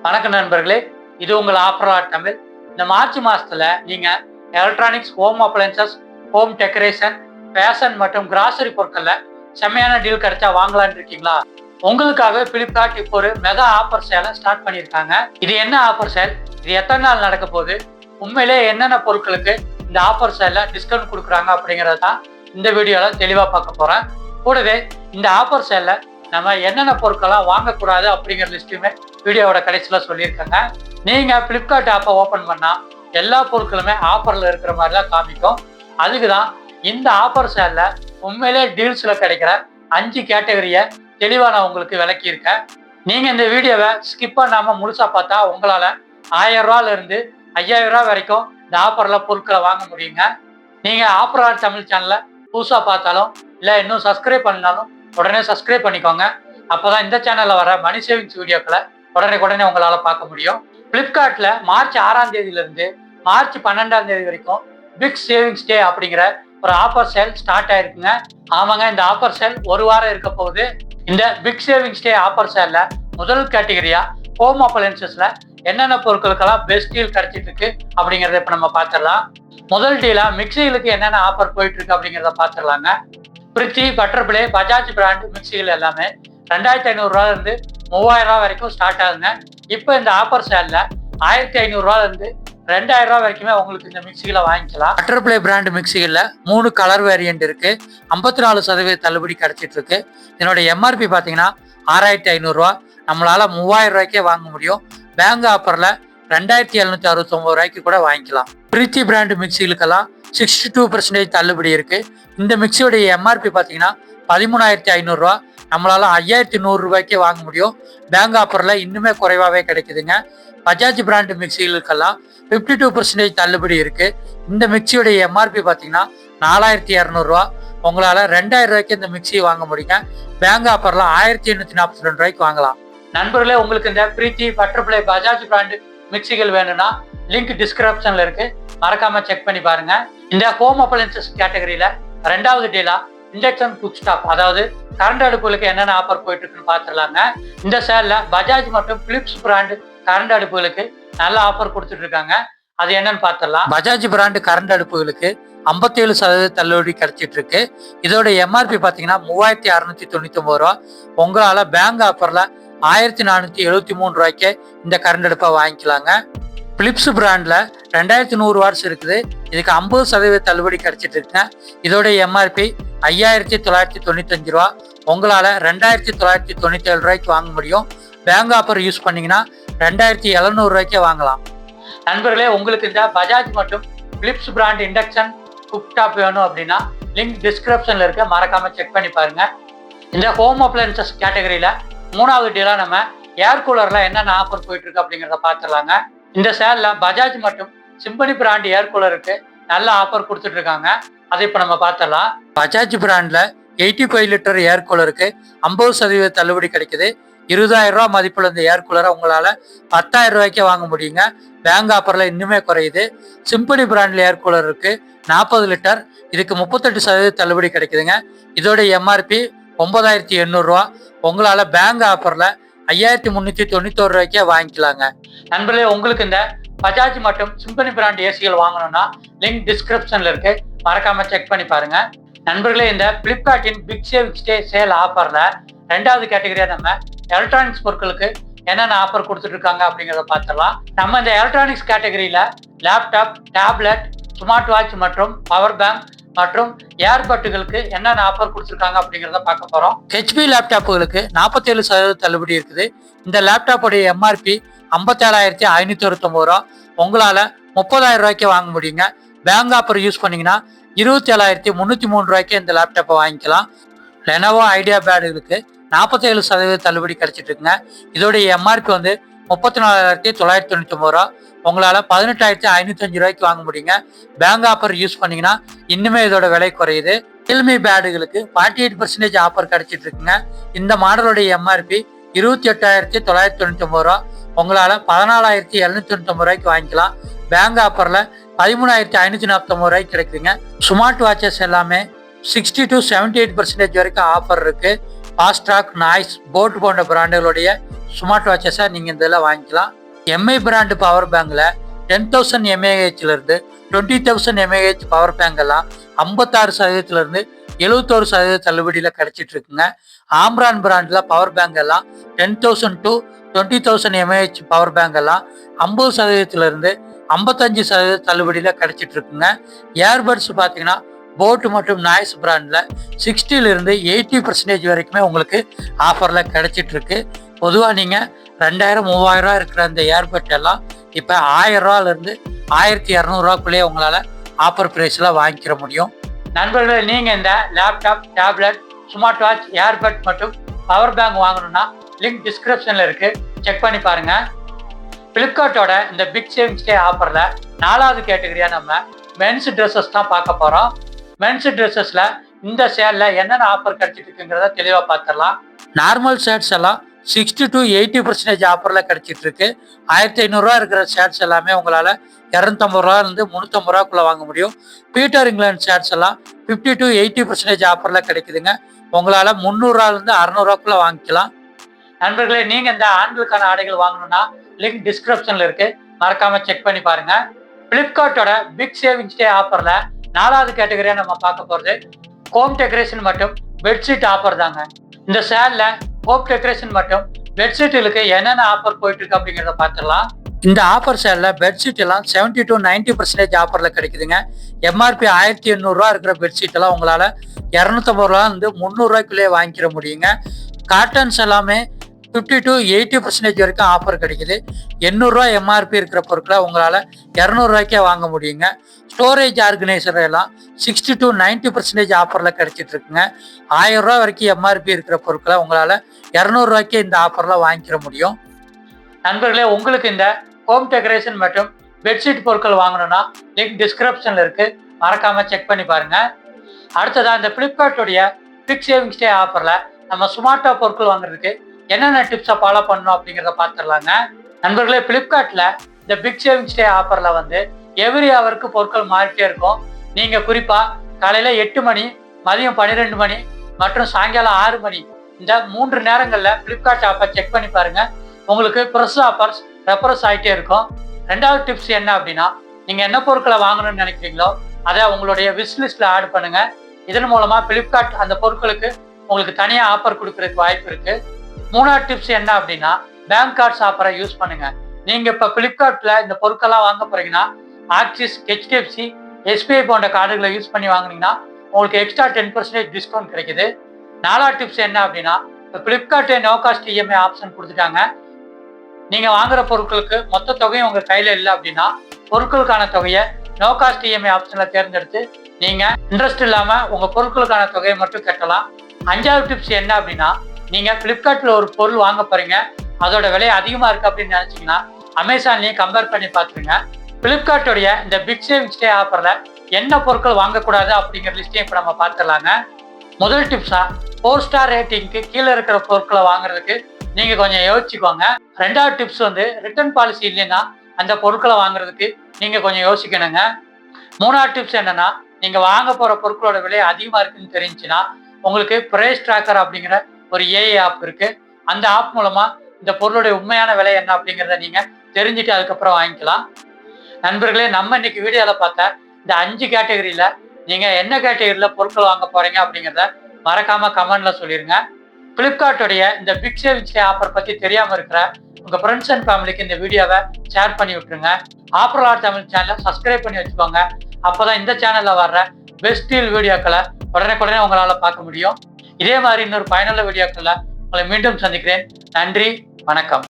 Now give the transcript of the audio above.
வணக்கம் நண்பர்களே, இது உங்கள் ஆஃபர் தமிழ். இந்த மார்ச் மாசத்துல நீங்க electronics, home appliances, home decoration, fashion மற்றும் கிராசரி பொருட்கள்ல செம்மையான டீல் கிடைச்சா வாங்கலான்னு இருக்கீங்களா? உங்களுக்காக பிளிப்கார்ட் இப்போ ஒரு மெகா ஆஃபர் சேலை ஸ்டார்ட் பண்ணியிருக்காங்க. இது என்ன ஆஃபர் சேல், இது எத்தனை நாள் நடக்க போகுது, உண்மையிலே என்னென்ன பொருட்களுக்கு இந்த ஆஃபர் சேல்ல டிஸ்கவுண்ட் கொடுக்குறாங்க அப்படிங்கிறத தான் இந்த வீடியோவில் தெளிவாக பார்க்க போகிறேன். கூடவே இந்த ஆஃபர் சேல்ல நம்ம என்னென்ன பொருட்கள்லாம் வாங்கக்கூடாது அப்படிங்கிற லிஸ்ட்டுமே வீடியோவோட கடைசியில் சொல்லியிருக்காங்க. நீங்கள் ஃப்ளிப்கார்ட் ஆப்பை ஓப்பன் பண்ணால் எல்லா பொருட்களுமே ஆஃபரில் இருக்கிற மாதிரி தான் காமிக்கும். அதுக்கு தான் இந்த ஆஃபர் சேலில் உண்மையிலே டீல்ஸில் கிடைக்கிற 5 கேட்டகரியை தெளிவாக நான் உங்களுக்கு விளக்கியிருக்கேன். நீங்கள் இந்த வீடியோவை ஸ்கிப் பண்ணாமல் முழுசாக பார்த்தா உங்களால் 1000 ரூபாயிலிருந்து 5000 ரூபா வரைக்கும் இந்த ஆஃபரில் பொருட்களை வாங்க முடியுங்க. நீங்கள் ஆஃபர் தமிழ் சேனலை புதுசாக பார்த்தாலும் இல்லை இன்னும் சப்ஸ்கிரைப் பண்ணாலும் உடனே சப்ஸ்கிரைப் பண்ணிக்கோங்க. அப்போதான் இந்த சேனலில் வர மணி சேவிங்ஸ் வீடியோக்களை உடனே உங்களால் பார்க்க முடியும். ஃப்ளிப்கார்ட்டில் மார்ச் 6ஆம் தேதியிலிருந்து மார்ச் 12ஆம் தேதி வரைக்கும் பிக் சேவிங்ஸ் டே அப்படிங்கிற ஒரு ஆஃபர் சேல் ஸ்டார்ட் ஆயிருக்குங்க. ஆமாங்க, இந்த ஆஃபர் சேல் ஒரு வாரம் இருக்க போகுது. இந்த பிக் சேவிங்ஸ் டே ஆஃபர் சேலில் முதல் கேட்டகரியா ஹோம் அப்ளையன்சஸ்ல என்னென்ன பொருட்களுக்கெல்லாம் பெஸ்ட் டீல் கிடைச்சிட்டு இருக்கு அப்படிங்கிறத இப்போ நம்ம பார்த்துடலாம். முதல் டீலா மிக்சிகளுக்கு என்னென்ன ஆஃபர் போயிட்டு இருக்கு அப்படிங்கிறத பார்த்துடலாங்க. பிரித்தி, பட்டர்ஃப்ளை, பஜாஜ் பிராண்ட் மிக்சிகள் எல்லாமே 2500 ரூபாயிலிருந்து 3000 ரூபா வரைக்கும் ஸ்டார்ட் ஆகுங்க. இப்போ இந்த ஆஃபர் சேலில் 1500 ரூபாயிலிருந்து 2000 ரூபா வரைக்குமே உங்களுக்கு இந்த மிக்சிகளை வாங்கிக்கலாம். பட்டர்ஃப்ளை பிராண்ட் மிக்சிகளில் 3 கலர் வேரியன்ட் இருக்கு. 54% தள்ளுபடி கிடைச்சிட்டு இருக்கு. இதனோட எம்ஆர்பி பார்த்தீங்கன்னா 6500 ரூபா. நம்மளால 3000 ரூபாய்க்கே வாங்க முடியும். பேங்க் ஆஃபரில் 2769 ரூபாய்க்கு கூட வாங்கிக்கலாம். பிரித்தி பிராண்ட் மிக்சிகளுக்கெல்லாம் 62% தள்ளுபடி இருக்கு. இந்த மிக்சியோடைய எம்ஆர்பி பார்த்தீங்கன்னா 13,500 ரூபா. நம்மளால 5100 ரூபாய்க்கே வாங்க முடியும். பேங்க் ஆஃபரில் இன்னுமே குறைவாகவே கிடைக்குதுங்க. பஜாஜ் பிராண்ட் மிக்சிகளுக்கெல்லாம் 52% தள்ளுபடி இருக்கு. இந்த மிக்சியோடைய எம்ஆர்பி பார்த்தீங்கன்னா 4200 ரூபா. உங்களால் 2000 ரூபாய்க்கு இந்த மிக்சியை வாங்க முடியுங்க. பேங்க் ஆஃபரில் 1842 ரூபாய்க்கு வாங்கலாம். நண்பர்களே, உங்களுக்கு இந்த பிரீத்தி, பட்டர்ஃப்ளை, பஜாஜ் பிராண்ட் மிக்சிகள் வேணும்னா லிங்க் டிஸ்கிரிப்ஷன்ல இருக்கு, மறக்காம செக் பண்ணி பாருங்க. இந்த ஹோம் அப்ளையன்சஸ் கேட்டகரியில 2வது டீலா இண்டக்ஷன் குக் ஸ்டாப், அதாவது கரண்ட் அடுப்புகளுக்கு என்னென்ன ஆஃபர் போயிட்டு இருக்குன்னு பார்த்துடலாங்க. இந்த சேல்ல பஜாஜ் மற்றும் பிலிப்ஸ் பிராண்ட் கரண்ட் அடுப்புகளுக்கு நல்ல ஆஃபர் கொடுத்துட்டு இருக்காங்க. அது என்னன்னு பார்த்துடலாம். பஜாஜ் பிராண்ட் கரண்ட் அடுப்புகளுக்கு 57% தள்ளுபடி கிடைச்சிட்டு இருக்கு. இதோட எம்ஆர்பி பார்த்தீங்கன்னா 3699 ரூபா. உங்களால பேங்க் ஆஃபர்ல 1473 ரூபாய்க்கு இந்த கரண்ட் அடுப்பை வாங்கிக்கலாங்க. பிலிப்ஸ் பிராண்ட்ல 2100 வாட்ஸ் இருக்குது. இதுக்கு 50% தள்ளுபடி கிடைச்சிட்டு இருக்குங்க. இதோட எம்ஆர்பி 5995 ரூபா. உங்களால 2997 ரூபாய்க்கு வாங்க முடியும். பேங்க் ஆஃபர் யூஸ் பண்ணீங்கன்னா 2700 ரூபாய்க்கே வாங்கலாம். நண்பர்களே, உங்களுக்கு இந்த பஜாஜ் மற்றும் Philips brand induction cooktop வேணும் அப்படின்னா லிங்க் டிஸ்கிரிப்ஷன்ல இருக்க, மறக்காம செக் பண்ணி பாருங்க. இந்த ஹோம் அப்ளையன்சஸ் கேட்டகரியில 3வது டீலா நம்ம ஏர் கூலர்ல என்னென்ன ஆஃபர் போயிட்டு இருக்கு அப்படிங்கிறத பார்த்துடலாங்க. இந்த சேல்ல பஜாஜ் மற்றும் சிம்பனி பிராண்ட் ஏர் கூலருக்கு நல்ல ஆஃபர் கொடுத்துட்டு இருக்காங்க. அதை இப்போ நம்ம பார்த்துடலாம். பஜாஜ் பிராண்ட்ல 85 லிட்டர் ஏர் கூலருக்கு 50% தள்ளுபடி கிடைக்குது. 20000 ரூபா மதிப்புள்ள இந்த ஏர் கூலரை உங்களால 10000 ரூபாய்க்கே வாங்க முடியுங்க. பேங்க் ஆஃபர்ல இன்னுமே குறையுது. சிம்பனி பிராண்ட்ல ஏர் கூலர் இருக்கு 40 லிட்டர். இதுக்கு 38% தள்ளுபடி கிடைக்குதுங்க. இதோட எம்ஆர்பி 9800 ரூபா. உங்களால பேங்க் ஆஃபர்ல 5391 ரூபாய்க்கே வாங்கிக்கலாங்க. நண்பர்களே, உங்களுக்கு இந்த பஜாஜ் மற்றும் சிம்பனி பிராண்ட் ஏசிகள் வாங்கணும்னா லிங்க் டிஸ்கிரிப்ஷன்ல இருக்கு, மறக்காம செக் பண்ணி பாருங்க. நண்பர்களே, இந்த பிளிப்கார்ட்டின் பிக் சேவிங்ஸ் டே சேல் ஆஃபர்ல 2வது கேட்டகரியா நம்ம எலக்ட்ரானிக்ஸ் பொருட்களுக்கு என்னென்ன ஆஃபர் கொடுத்துட்டு இருக்காங்க அப்படிங்கிறத பார்த்துடலாம். நம்ம இந்த எலக்ட்ரானிக்ஸ் கேட்டகரியில லேப்டாப், டேப்லெட், ஸ்மார்ட் வாட்ச் மற்றும் பவர் பேங்க் மற்றும் ஏர்பட்டுகளுக்கு என்னென்ன ஆஃபர் கொடுத்துருக்காங்க அப்படிங்கிறத பார்க்க போறோம். ஹெச்பி லேப்டாப்புகளுக்கு 47% தள்ளுபடி இருக்குது. இந்த லேப்டாப்புடைய எம்ஆர்பி 57,569 ரூபா. உங்களால 30,000 ரூபாய்க்கு வாங்க முடியுங்க. பேங்க் ஆஃபர் யூஸ் பண்ணீங்கன்னா 27,303 ரூபாய்க்கு இந்த லேப்டாப்பை வாங்கிக்கலாம். லெனோவோ ஐடியா பேடுகளுக்கு 47% தள்ளுபடி கிடைச்சிட்டு இருக்குங்க. இதோடைய எம்ஆர்பி வந்து 34,999 ரூபா. உங்களால 18,505 ரூபாய்க்கு வாங்க முடியுங்க. பேங்க் ஆஃபர் யூஸ் பண்ணீங்கன்னா இன்னுமே இதோட விலை குறையுது. ரியல்மி பேடுகளுக்கு 48% ஆஃபர் கிடைச்சிட்டு இருக்குங்க. இந்த மாடலோடைய எம்ஆர்பி 28,999 ரூபா. உங்களால 14,799 ரூபாய்க்கு வாங்கிக்கலாம். பேங்க் ஆஃபர்ல 13,549 ரூபாய்க்கு கிடைக்குதுங்க. ஸ்மார்ட் வாட்சஸ் எல்லாமே 60 to 78% வரைக்கும் ஆஃபர் இருக்கு. ஃபாஸ்ட்ராக், நாய்ஸ், போட் போன்ற பிராண்டுகளுடைய ஸ்மார்ட் வாட்சஸை நீங்கள் இதில் வாங்கிக்கலாம். எம்ஐ பிராண்டு பவர் பேங்கில் 10,000 mAhலேருந்து 20,000 mAh பவர் பேங்க் எல்லாம் 56%லேருந்து 71% தள்ளுபடியில் கிடைச்சிட்டு இருக்குங்க. ஆம்ரான் பிராண்டில் பவர் பேங்க் எல்லாம் 10,000 to 20,000 mAh பவர் பேங்க் எல்லாம் 50%லேருந்து 55% தள்ளுபடியில் கிடைச்சிட்டு இருக்குங்க. ஏர்பட்ஸ் பார்த்தீங்கன்னா போட் மற்றும் நாய்ஸ் பிராண்டில் 60லேருந்து 80% வரைக்குமே உங்களுக்கு ஆஃபரில் கிடைச்சிட்டு இருக்கு. பொதுவாக நீங்கள் 2000-3000 இருக்கிற அந்த ஏர்பட் எல்லாம் இப்போ 1000-லேருந்து 1200 உங்களால் ஆஃபர் ப்ரைஸில் வாங்கிக்கிற முடியும். நண்பர்களே, நீங்கள் இந்த laptop, tablet, smart watch, earbud மற்றும் பவர் பேங்க் வாங்கணும்னா லிங்க் டிஸ்கிரிப்ஷனில் இருக்குது, செக் பண்ணி பாருங்கள். ஃப்ளிப்கார்ட்டோட இந்த பிக் சேவிங்ஸ் டே ஆஃபரில் 4வது கேட்டகரியாக நம்ம மென்ஸ் ட்ரெஸ்ஸஸ் தான் பார்க்க போகிறோம். மென்ஸ் ட்ரெஸ்ஸஸில் இந்த சேலில் என்னென்ன ஆஃபர் கிடைச்சிட்டு இருக்குங்கிறத தெளிவாக பார்த்துடலாம். நார்மல் ஷர்ட்ஸ் எல்லாம் 60 to 80% ஆஃபரில் கிடைச்சிட்டு இருக்கு. 1500 இருக்கிற ஷர்ட்ஸ் எல்லாமே உங்களால் 250 350 வாங்க முடியும். பீட்டர் இங்கிலாந்து ஷர்ட்ஸ் எல்லாம் 50 to 80% ஆஃபரில் கிடைக்குதுங்க. உங்களால் 300 600 வாங்கிக்கலாம். நண்பர்களே, நீங்கள் இந்த ஆண்களுக்கான ஆடைகள் வாங்கணும்னா லிங்க் டிஸ்கிரிப்ஷனில் இருக்குது, மறக்காமல் செக் பண்ணி பாருங்கள். ஃப்ளிப்கார்ட்டோட பிக் சேவிங்ஸ் டே ஆஃபரில் 4வது கேட்டகரியாக நம்ம பார்க்க போகிறது ஹோம் டெக்கரேஷன் மற்றும் பெட்ஷீட் ஆஃபர் தாங்க. இந்த சேலில் ஹோம் டெக்கரேஷன் மற்றும் பெட்ஷீட்டுகளுக்கு என்னென்ன ஆஃபர் போயிட்டு இருக்கு அப்படிங்கிறத பார்த்துடலாம். இந்த ஆஃபர் சேலில் பெட்ஷீட் எல்லாம் 70 to 90% ஆஃபரில் கிடைக்குதுங்க. எம்ஆர்பி 1800 இருக்கிற பெட்ஷீட் எல்லாம் உங்களால் 250 300 வாங்கிக்கிற முடியுங்க. காட்டன்ஸ் எல்லாமே 50 to 80% வரைக்கும் ஆஃபர் கிடைக்குது. 800 எம்ஆர்பி இருக்கிற பொருட்களை உங்களால் 200 வாங்க முடியுங்க. ஸ்டோரேஜ் ஆர்கனைசர் எல்லாம் 60 to 90% ஆஃபரில் கிடைச்சிட்டு இருக்குங்க. 1000 வரைக்கும் எம்ஆர்பி இருக்கிற பொருட்களை உங்களால் 200 இந்த ஆஃபரில் வாங்கிக்கிற முடியும். நண்பர்களே, உங்களுக்கு இந்த ஹோம் டெக்கரேஷன் மற்றும் பெட்ஷீட் பொருட்கள் வாங்கணும்னா லிங்க் டிஸ்கிரிப்ஷனில் இருக்குது, மறக்காமல் செக் பண்ணி பாருங்கள். அடுத்ததாக இந்த ஃப்ளிப்கார்ட்டுடைய பிக் சேவிங்ஸ் டே ஆஃபரில் நம்ம ஸ்மார்ட்டாக பொருட்கள் வாங்குறதுக்கு என்னென்ன டிப்ஸை ஃபாலோ பண்ணணும் அப்படிங்கிறத பார்த்துடலாங்க. நண்பர்களே, ஃப்ளிப்கார்ட்டில் இந்த பிக் சேவிங்ஸ் டே ஆஃபரில் எவ்ரி ஹவருக்கு பொருட்கள் மாறிட்டே இருக்கும். நீங்கள் குறிப்பாக காலையில் 8 மணி, மதியம் 12 மணி மற்றும் சாயங்காலம் 6 மணி இந்த 3 நேரங்களில் ஃப்ளிப்கார்ட் ஆஃபர் செக் பண்ணி பாருங்கள். உங்களுக்கு ப்ரெஸ் ஆஃபர்ஸ் ரெஃபரன்ஸ் ஆகிட்டே இருக்கும். 2வது டிப்ஸ் என்ன அப்படின்னா, நீங்கள் என்ன பொருட்களை வாங்கணும்னு நினைக்கிறீங்களோ அதை உங்களுடைய விஷ் லிஸ்ட்டில் ஆட் பண்ணுங்கள். இதன் மூலமாக ஃப்ளிப்கார்ட் அந்த பொருட்களுக்கு உங்களுக்கு தனியாக ஆஃபர் கொடுக்கறதுக்கு வாய்ப்பு இருக்குது. 3வது டிப்ஸ் என்ன அப்படின்னா, பேங்க் கார்ட்ஸ் ஆஃபரை யூஸ் பண்ணுங்கள். நீங்கள் இப்போ ஃப்ளிப்கார்ட்டில் இந்த பொருட்கள்லாம் வாங்க போகிறீங்கன்னா ஆக்சிஸ், ஹெச்டிஎஃப்சி, எஸ்பிஐ போன்ற கார்டுகளை யூஸ் பண்ணி வாங்கினீங்கன்னா உங்களுக்கு எக்ஸ்ட்ரா 10% டிஸ்கவுண்ட் கிடைக்குது. 4வது டிப்ஸ் என்ன அப்படின்னா, இப்போ ஃப்ளிப்கார்ட்டே நோ காஸ்ட் இஎம்ஐ ஆப்ஷன் கொடுத்துட்டாங்க. நீங்கள் வாங்குற பொருட்களுக்கு மொத்த தொகையும் உங்கள் கையில் இல்லை அப்படின்னா பொருட்களுக்கான தொகையை நோ காஸ்ட் இஎம்ஐ ஆப்ஷனில் தேர்ந்தெடுத்து நீங்கள் இன்ட்ரெஸ்ட் இல்லாமல் உங்கள் பொருட்களுக்கான தொகையை மட்டும் கட்டலாம். 5வது டிப்ஸ் என்ன அப்படின்னா, நீங்கள் ஃப்ளிப்கார்ட்டில் ஒரு பொருள் வாங்க போகிறீங்க, அதோட விலை அதிகமாக இருக்குது அப்படின்னு நினச்சிங்கன்னா அமேசான்லேயும் கம்பேர் பண்ணி பார்த்துருங்க. ஃப்ளிப்கார்ட்டுடைய இந்த பிக் சேவிங்ஸ் டே ஆஃபரில் என்ன பொருட்கள் வாங்கக்கூடாது அப்படிங்கிற லிஸ்ட்டையும் இப்போ நம்ம பார்த்துடலாங்க. முதல் டிப்ஸாக 4 ஸ்டார் ரேட்டிங்க்கு கீழே இருக்கிற பொருட்களை வாங்குறதுக்கு நீங்கள் கொஞ்சம் யோசிச்சுக்கோங்க. 2வது டிப்ஸ் ரிட்டர்ன் பாலிசி இல்லைன்னா அந்த பொருட்களை வாங்குறதுக்கு நீங்கள் கொஞ்சம் யோசிக்கணுங்க. 3வது டிப்ஸ் என்னன்னா, நீங்கள் வாங்க போகிற பொருட்களோட விலை அதிகமாக இருக்குன்னு தெரிஞ்சுன்னா உங்களுக்கு ப்ரைஸ் ட்ராக்கர் அப்படிங்கிற ஒரு ஏஐ ஆப் இருக்குது. அந்த ஆப் மூலமாக இந்த பொருளுடைய உண்மையான விலை என்ன அப்படிங்கிறத நீங்கள் தெரிஞ்சுட்டு அதுக்கப்புறம் வாங்கிக்கலாம். நண்பர்களே, நம்ம இன்னைக்கு வீடியோவில் பார்த்த இந்த 5 கேட்டகரியில் நீங்கள் என்ன கேட்டகரியில் பொருட்கள் வாங்க போகிறீங்க அப்படிங்கிறத மறக்காமல் கமெண்டில் சொல்லிடுங்க. ஃப்ளிப்கார்ட்டுடைய இந்த பிக் சேவிங்ஸ் டே ஆஃபர் பற்றி தெரியாமல் இருக்கிற உங்கள் ஃப்ரெண்ட்ஸ் அண்ட் ஃபேமிலிக்கு இந்த வீடியோவை ஷேர் பண்ணி விட்டுருங்க. ஆஃபர் ஆர் தமிழ் சேனலை சப்ஸ்கிரைப் பண்ணி வச்சுக்கோங்க. அப்போ தான் இந்த சேனலில் வர்ற பெஸ்ட் டீல் வீடியோக்களை உடனே உங்களால் பார்க்க முடியும். இதே மாதிரி இன்னொரு பயனுள்ள வீடியோக்களில் உங்களை மீண்டும் சந்திக்கிறேன். நன்றி, வணக்கம்.